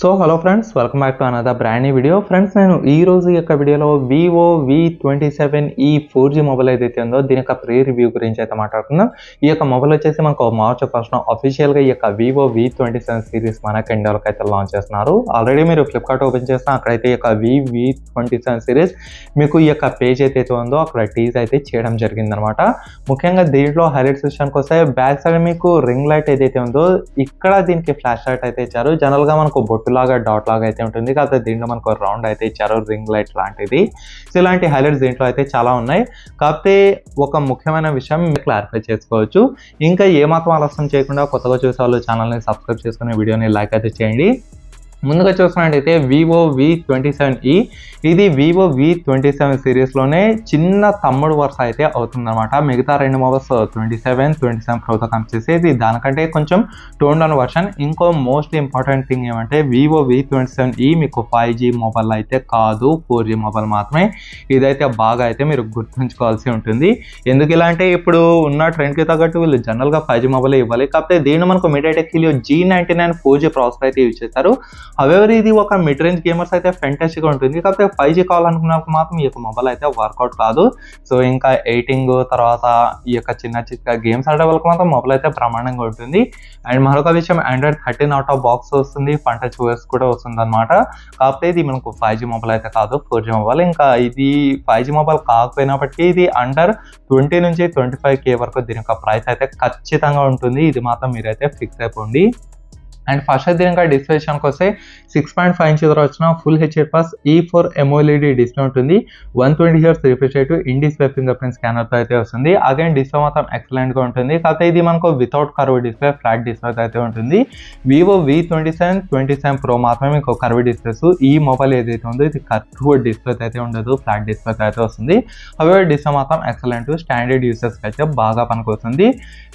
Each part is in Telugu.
So hello friends, welcome back to another brand new video. Friends, నేను ఈ రోజు యొక్క వీడియోలో వివో V27e 4G మొబైల్ ఏదైతే ఉందో దీని యొక్క ప్రీ రివ్యూ గురించి అయితే మాట్లాడుకుందాం. ఈ యొక్క మొబైల్ వచ్చేసి మనకు మార్చ్ 1st అఫీషియల్గా ఈ యొక్క వివో V27 సిరీస్ మనకి ఇండియాలోకి అయితే లాంచ్ చేస్తున్నారు. ఆల్రెడీ మీరు ఫ్లిప్కార్ట్ ఓపెన్ చేస్తే అక్కడైతే ఈ యొక్క V27 సిరీస్ మీకు ఈ యొక్క పేజ్ అయితే ఉందో అక్కడ టీజ్ అయితే చేయడం జరిగిందనమాట. ముఖ్యంగా దీంట్లో హైలైట్స్ విషయానికి వస్తే బ్యాక్ సైడ్ మీకు రింగ్ లైట్ ఏదైతే ఉందో ఇక్కడ దీనికి ఫ్లాష్ లైట్ అయితే ఇచ్చారు. జనరల్గా మనకు బొట్టులాగా డాట్ లాగా అయితే ఉంటుంది, కాకపోతే దీంట్లో మనకు రౌండ్ అయితే ఇచ్చారు, రింగ్ లైట్ లాంటిది. సో ఇలాంటి హైలైట్స్ దీంట్లో అయితే చాలా ఉన్నాయి. కాకపోతే ఒక ముఖ్యమైన విషయం క్లారిఫై చేసుకోవచ్చు. ఇంకా ఏమాత్రం ఆలస్యం చేయకుండా కొత్తగా చూసే వాళ్ళు ఛానల్ని సబ్స్క్రైబ్ చేసుకుని వీడియోని లైక్ అయితే చేయండి. ముందుగా చూస్తున్నట్టయితే వివో V27e ఇది వివో V27 సిరీస్లోనే చిన్న తమ్ముడు వరుస అయితే అవుతుందన్నమాట. మిగతా రెండు మొబైల్స్ 27 ప్రోతో కంపేర్ ఇది దానికంటే కొంచెం టోన్ డౌన్ వర్షన్. ఇంకో మోస్ట్ ఇంపార్టెంట్ థింగ్ ఏమంటే వివో V27e మీకు 5G మొబైల్ అయితే కాదు, 4G మొబైల్ మాత్రమే. ఇదైతే బాగా అయితే మీరు గుర్తుంచుకోవాల్సి ఉంటుంది. ఎందుకు ఇలా అంటే ఇప్పుడు ఉన్న ట్రెండ్కి తగ్గట్టు వీళ్ళు జనరల్గా 5G మొబైల్ ఇవ్వాలి, కాకపోతే దీన్ని మనకు MediaTek Helio G99 4G processor అయితే యూజ్ చేస్తారు. హవెవర్ ఇది ఒక మిడ్ రేంజ్ గేమర్స్ అయితే ఫెంటాస్టిక్గా ఉంటుంది, కాకపోతే 5G కావాలనుకున్నప్పుడు మాత్రం ఈ యొక్క మొబైల్ అయితే వర్కౌట్ కాదు. సో ఇంకా ఎడిటింగ్ తర్వాత ఈ యొక్క చిన్న గేమ్స్ ఆడే వాళ్ళకి మాత్రం మొబైల్ అయితే బ్రహ్మాండంగా ఉంటుంది. అండ్ మరొక విషయం, Android 13 అవుట్ ఆఫ్ బాక్స్ వస్తుంది, ఫంటచ్ OS కూడా వస్తుంది అనమాట. కాకపోతే ఇది మనకు 5G మొబైల్ అయితే కాదు, 4G మొబైల్. ఇంకా ఇది 5G మొబైల్ కాకపోయినప్పటికీ ఇది అండర్ 20 నుంచి 25K వరకు దీని యొక్క ప్రైస్ అయితే ఖచ్చితంగా ఉంటుంది. ఇది మాత్రం మీరైతే ఫిక్స్ అయిపోండి. అండ్ ఫస్ట్ అయితే దీని డిస్ప్లే విషయానికి వస్తే 6.5 ఇంచ్ ద్వారా వచ్చిన full HD+ E4 AMOLED display ఉంటుంది. 120Hz refresh rate, in display fingerprint స్కానర్తో అయితే వస్తుంది. అగైన్ డిస్ప్లే మాత్రం ఎక్సలెంట్గా ఉంటుంది. కాకపోతే ఇది మనకు without curve display, flat display అయితే ఉంటుంది. వివో V27 Pro మాత్రమే మీకు కర్వ్ డిస్ప్లేస్. ఈ మొబైల్ ఏదైతే ఉందో ఇది కర్వ్ డిస్ప్లే అయితే ఉండదు, ఫ్లాట్ డిస్ప్లే అయితే వస్తుంది. అవే డిస్ప్లే మాత్రం ఎక్సలెంట్, స్టాండర్డ్ యూసెస్కి అయితే బాగా పనికొస్తుంది.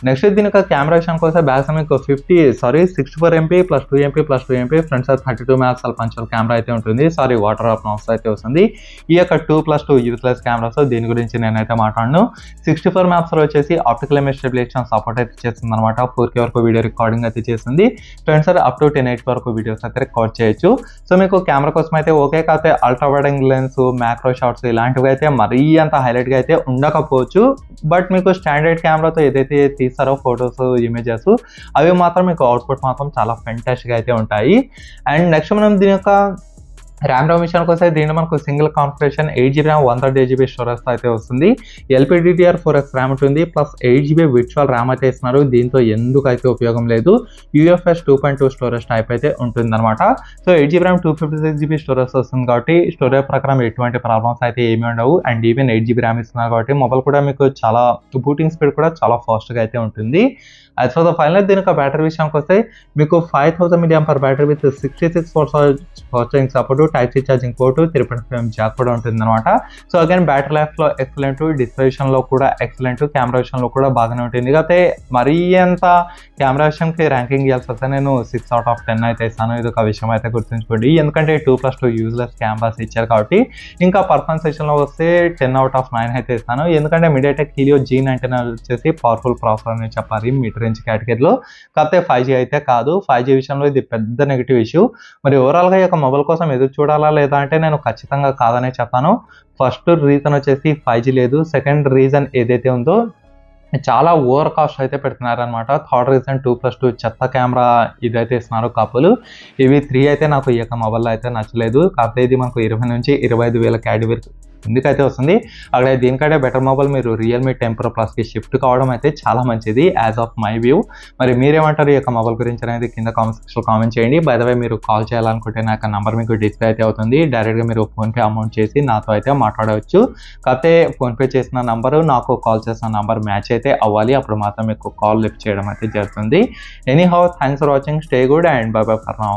నెక్స్ట్ దీని యొక్క కెమెరా విషయానికి వస్తే బ్యాక్ మీకు 64 MP + 2 MP + 2 MP front side 32 megapixel puncture camera అయితే ఉంటుంది. వాటర్ ఆఫ్ నౌస్ అయితే వస్తుంది. ఈ యొక్క 2+2 యూజ్లెస్ కెమెరాస్ దీని గురించి నేనైతే మాట్లాడను. 64 మెగాపిక్సెల్ వచ్చేసి ఆప్టికల్ ఇమేజ్ స్టెబిలైజేషన్ సపోర్ట్ అయితే చేస్తుంది అనమాట. 4K వరకు వీడియో రికార్డింగ్ అయితే చేస్తుంది. ఫ్రంట్ సైడ్ అప్ టు 1080 వరకు వీడియోస్ అయితే రికార్డ్ చేయొచ్చు. సో మీకు కెమెరా కోసం అయితే ఓకే, కాకపోతే ultra wide angle lens, macro shots ఇలాంటివి అయితే మరీ అంత హైలైట్గా అయితే ఉండకపోవచ్చు. బట్ మీకు స్టాండర్డ్ కెమెరాతో ఏదైతే తీస్తారో ఫొటోస్, ఇమేజెస్ అవి మాత్రం మీకు అవుట్పుట్ మాత్రం చాలా ఫెంటాస్టిక్గా అయితే ఉంటాయి. అండ్ నెక్స్ట్ మనం దీని యొక్క ర్యామ్ విషయానికి వస్తే దీంట్లో మనకు single configuration 8GB RAM 128GB storage అయితే వస్తుంది. LPDDR4X ర్యామ్ ఉంటుంది, ప్లస్ 8GB విర్చువల్ ర్యామ్ అయితే ఇస్తున్నారు. దీంతో ఎందుకు అయితే ఉపయోగం లేదు. UFS 2.2 స్టోరేజ్ టైప్ అయితే ఉంటుంది అనమాట. So 8GB RAM 256GB storage వస్తుంది కాబట్టి స్టోరేజ్ ప్రకారం ఎటువంటి ప్రాబ్లమ్స్ అయితే ఏమి ఉండవు. అండ్ ఈవెన్ 8GB ర్యామ్ ఇస్తున్నారు కాబట్టి మొబైల్ కూడా మీకు చాలా బూటింగ్ స్పీడ్ కూడా చాలా ఫాస్ట్గా అయితే ఉంటుంది. యాజ్ ఫర్ ద ఫైనల్ దీని యొక్క బ్యాటరీ విషయానికి వస్తే మీకు 5000 mAh battery with 66 fast charging support, Type C charging port, 3.5mm Jack కూడా ఉంటుంది అనమాట. సో అగైన్ బ్యాటరీ లైఫ్లో ఎక్సలెంట్, డిస్ప్లే విషయంలో కూడా ఎక్సలెంట్, కెమెరా విషయంలో కూడా బాగానే ఉంటుంది. కాకపోతే మరీ అంత కెమెరా విషయంకి ర్యాంకింగ్ ఇవ్వాల్సి వస్తే నేను 6 out of 10 అయితే ఇస్తాను. ఇది ఒక విషయం అయితే గుర్తుంచుకోండి, ఎందుకంటే 2+2 యూజ్లెస్ కెమెరాస్ ఇచ్చారు కాబట్టి. ఇంకా పర్ఫార్మెన్స్ విషయంలో వస్తే 10 out of 9 అయితే ఇస్తాను, ఎందుకంటే MediaTek Helio G99 వచ్చేసి పవర్ఫుల్ ప్రాసెసర్ అని చెప్పాలి మిడ్ రేంజ్ కేటగిరీలో. కాకపోతే 5G అయితే కాదు. 5G విషయంలో ఇది పెద్ద నెగిటివ్ ఇష్యూ. మరి ఓవరాల్గా ఈ యొక్క మొబైల్ కోసం ఎదురు చూడాలా లేదా అంటే నేను ఖచ్చితంగా కాదనే చెప్తాను. ఫస్ట్ రీజన్ వచ్చేసి 5G లేదు. సెకండ్ రీజన్ ఏదైతే ఉందో చాలా ఓవర్ కాస్ట్ అయితే పెడుతున్నారు అనమాట. థర్డ్ రీజన్ 2+2 చెత్త కెమెరా ఇదైతే ఇస్తున్నారు కాపులు. ఇవి 3 అయితే నాకు ఈ యొక్క మొబైల్లో అయితే నచ్చలేదు. కాకపోతే ఇది మనకు 20 నుంచి 25,000 కేటగిరీ ఎందుకైతే వస్తుంది. అక్కడ దీనికంటే బెటర్ మొబైల్ మీరు Realme 10 Pro Plusకి షిఫ్ట్ కావడం అయితే చాలా మంచిది యాజ్ ఆఫ్ మై వ్యూ. మరి మీరేమంటారు ఈ యొక్క మొబైల్ గురించి అనేది కింద కామెంట్ సెక్షన్లో కామెంట్ చేయండి. బై ద వే మీరు కాల్ చేయాలనుకుంటే నా యొక్క నంబర్ మీకు డిస్ప్లే అయితే అవుతుంది. డైరెక్ట్గా మీరు ఫోన్పే అమౌంట్ చేసి నాతో అయితే మాట్లాడవచ్చు. కాకపోతే ఫోన్పే చేసిన నంబరు నాకు కాల్ చేసిన నంబర్ మ్యాచ్ అయితే అవ్వాలి, అప్పుడు మాత్రం మీకు కాల్ లిఫ్ట్ చేయడం అయితే జరుగుతుంది. Anyhow thanks for watching, stay good and by by for now.